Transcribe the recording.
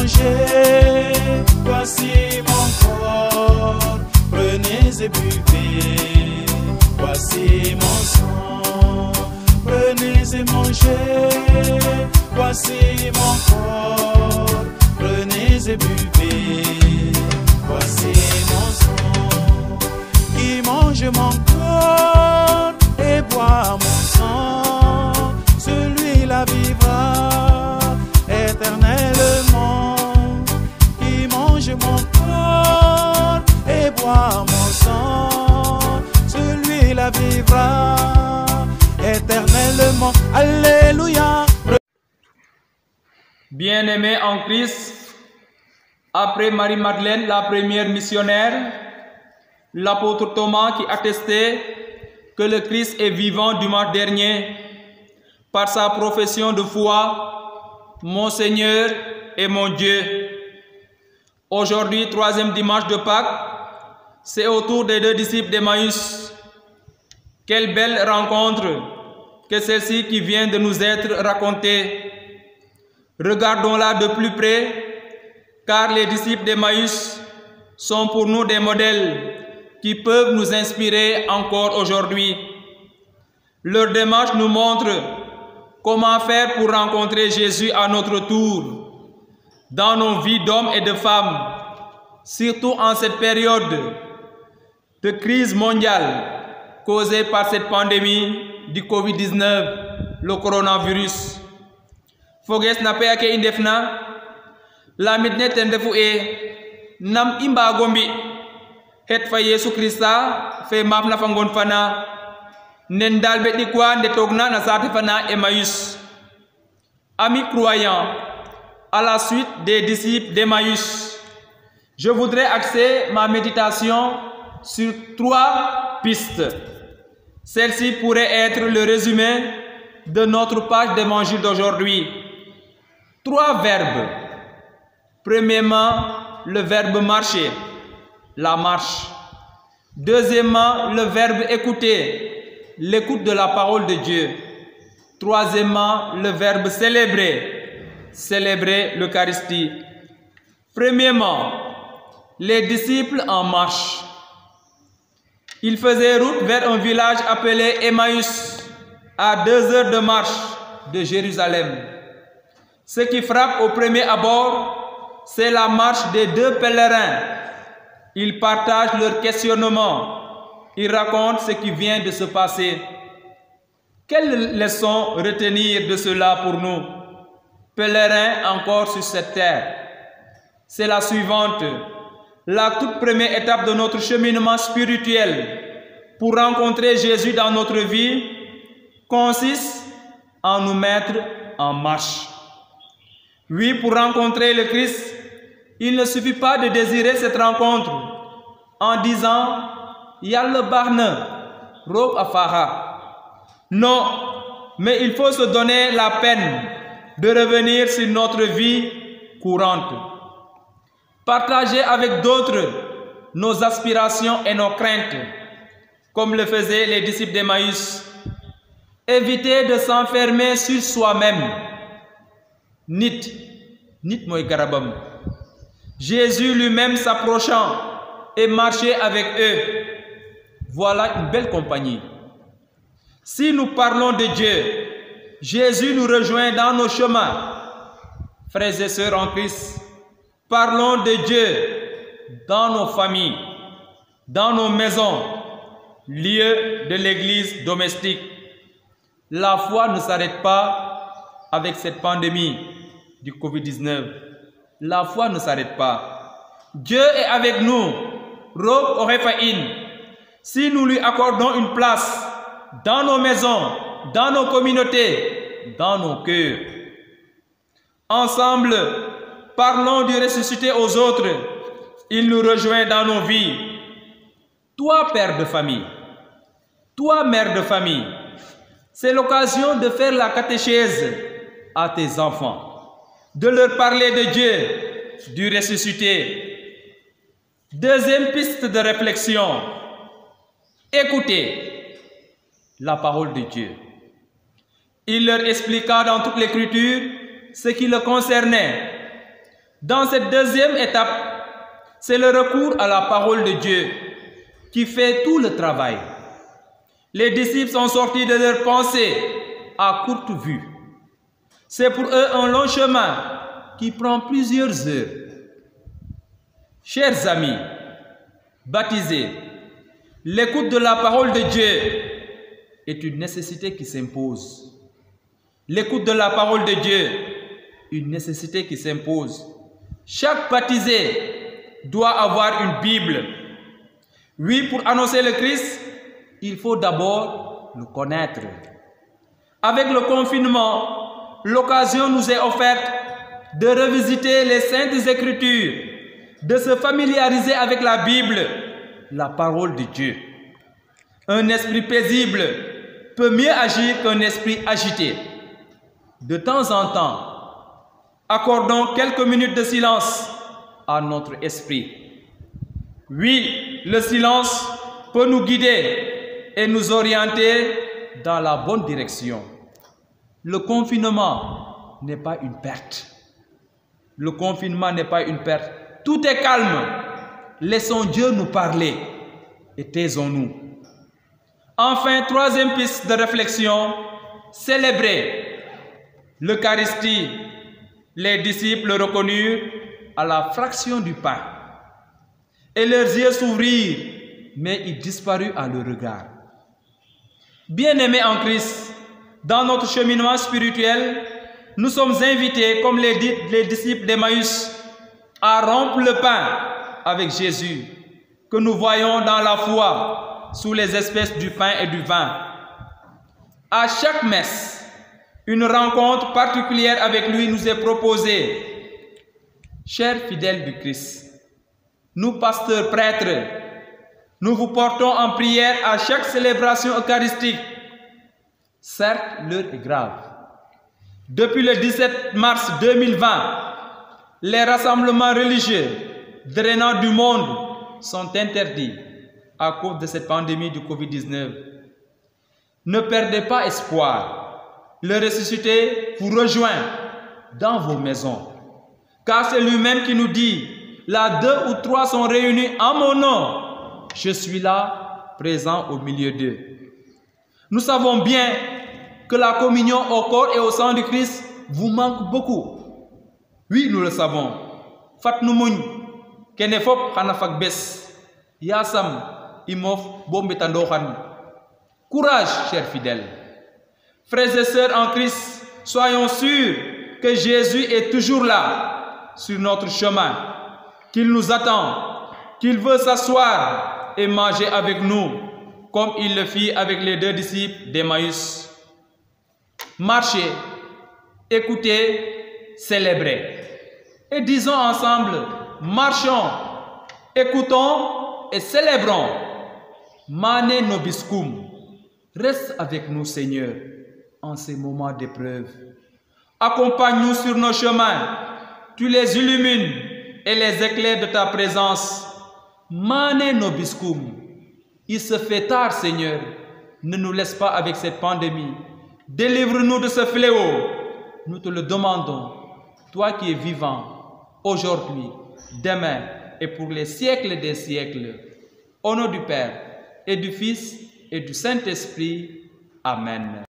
mangez, voici mon corps, prenez et buvez, voici mon sang, prenez et mangez, voici mon corps, prenez et buvez, voici mon sang, qui mange mon corps et boit mon sang, celui-là vivra éternellement. Qui mange mon corps et boit mon sang, celui-là vivra éternellement. Alléluia. Bien-aimés en Christ, après Marie-Madeleine, la première missionnaire, l'apôtre Thomas qui attestait que le Christ est vivant dimanche dernier par sa profession de foi, mon Seigneur et mon Dieu. Aujourd'hui, troisième dimanche de Pâques, c'est au tour des deux disciples d'Emmaüs. Quelle belle rencontre que celle-ci qui vient de nous être racontée. Regardons-la de plus près, car les disciples d'Emmaüs sont pour nous des modèles qui peuvent nous inspirer encore aujourd'hui. Leur démarche nous montre comment faire pour rencontrer Jésus à notre tour, dans nos vies d'hommes et de femmes, surtout en cette période de crise mondiale causée par cette pandémie du Covid-19, le coronavirus. Foges na pe ake indefna, la midne tendefu nam imba gombi, het fa Yesu Christa, fe map na fangon fana, nendal be kwa nde togna na sate fana Emmaüs. Amis croyants, à la suite des disciples d'Emmaüs, je voudrais axer ma méditation sur 3 pistes. Celle-ci pourrait être le résumé de notre page d'évangile d'aujourd'hui. 3 verbes. Premièrement, le verbe marcher, la marche. Deuxièmement, le verbe écouter, l'écoute de la parole de Dieu. Troisièmement, le verbe célébrer, célébrer l'Eucharistie. Premièrement, les disciples en marche. Ils faisaient route vers un village appelé Emmaüs, à 2 heures de marche de Jérusalem. Ce qui frappe au premier abord, c'est la marche des 2 pèlerins. Ils partagent leurs questionnements. Ils racontent ce qui vient de se passer. Quelle leçon retenir de cela pour nous, pèlerins encore sur cette terre? C'est la suivante. La toute première étape de notre cheminement spirituel pour rencontrer Jésus dans notre vie consiste en nous mettre en marche. Oui, pour rencontrer le Christ, il ne suffit pas de désirer cette rencontre en disant « Yalla barne, rob afara ». Non, mais il faut se donner la peine de revenir sur notre vie courante. Partager avec d'autres nos aspirations et nos craintes, comme le faisaient les disciples d'Emmaüs. Éviter de s'enfermer sur soi-même. Nit moy garabam. Jésus lui-même s'approchant et marchait avec eux. Voilà une belle compagnie. Si nous parlons de Dieu, Jésus nous rejoint dans nos chemins. Frères et sœurs en Christ, parlons de Dieu dans nos familles, dans nos maisons, lieux de l'église domestique. La foi ne s'arrête pas avec cette pandémie du Covid-19. La foi ne s'arrête pas. Dieu est avec nous. Rob Orefaïn. Si nous lui accordons une place dans nos maisons, dans nos communautés, dans nos cœurs. Ensemble, parlons du ressuscité aux autres. Il nous rejoint dans nos vies. Toi, père de famille, toi, mère de famille, c'est l'occasion de faire la catéchèse à tes enfants, de leur parler de Dieu, du ressuscité. Deuxième piste de réflexion, écoutez la parole de Dieu. Il leur expliqua dans toute l'Écriture ce qui le concernait. Dans cette deuxième étape, c'est le recours à la parole de Dieu qui fait tout le travail. Les disciples sont sortis de leur pensée à courte vue. C'est pour eux un long chemin qui prend plusieurs heures. Chers amis, baptisés, l'écoute de la parole de Dieu est une nécessité qui s'impose. L'écoute de la parole de Dieu, une nécessité qui s'impose. Chaque baptisé doit avoir une Bible. Oui, pour annoncer le Christ, il faut d'abord le connaître. Avec le confinement, l'occasion nous est offerte de revisiter les Saintes Écritures, de se familiariser avec la Bible, la parole de Dieu. Un esprit paisible peut mieux agir qu'un esprit agité. De temps en temps, accordons quelques minutes de silence à notre esprit. Oui, le silence peut nous guider et nous orienter dans la bonne direction. Le confinement n'est pas une perte. Le confinement n'est pas une perte. Tout est calme. Laissons Dieu nous parler et taisons-nous. Enfin, troisième piste de réflexion, célébrer l'Eucharistie. Les disciples reconnurent à la fraction du pain et leurs yeux s'ouvrirent, mais ils disparurent à leur regard. Bien-aimés en Christ, dans notre cheminement spirituel, nous sommes invités, comme les disciples d'Emmaüs, à rompre le pain avec Jésus, que nous voyons dans la foi sous les espèces du pain et du vin. À chaque messe, une rencontre particulière avec lui nous est proposée. Chers fidèles du Christ, nous pasteurs prêtres, nous vous portons en prière à chaque célébration eucharistique. Certes, l'heure est grave. Depuis le 17 mars 2020, les rassemblements religieux drainants du monde sont interdits à cause de cette pandémie du Covid-19. Ne perdez pas espoir. Le ressuscité vous rejoint dans vos maisons. Car c'est lui-même qui nous dit, là 2 ou 3 sont réunis en mon nom, je suis là, présent au milieu d'eux. Nous savons bien que la communion au corps et au sang du Christ vous manque beaucoup. Oui, nous le savons. Fat nu muñ kene fop xana fak bes yasam imof bombetando xan. Courage, chers fidèles. Frères et sœurs en Christ, soyons sûrs que Jésus est toujours là, sur notre chemin, qu'il nous attend, qu'il veut s'asseoir et manger avec nous, comme il le fit avec les 2 disciples d'Emmaüs. Marchez, écoutez, célébrez. Et disons ensemble, marchons, écoutons et célébrons. Mane nobiscum. Reste avec nous, Seigneur, en ces moments d'épreuve. Accompagne-nous sur nos chemins. Tu les illumines et les éclairs de ta présence. Mane nobiscum. Il se fait tard, Seigneur. Ne nous laisse pas avec cette pandémie. Délivre-nous de ce fléau. Nous te le demandons. Toi qui es vivant, aujourd'hui, demain et pour les siècles des siècles. Au nom du Père et du Fils et du Saint-Esprit. Amen.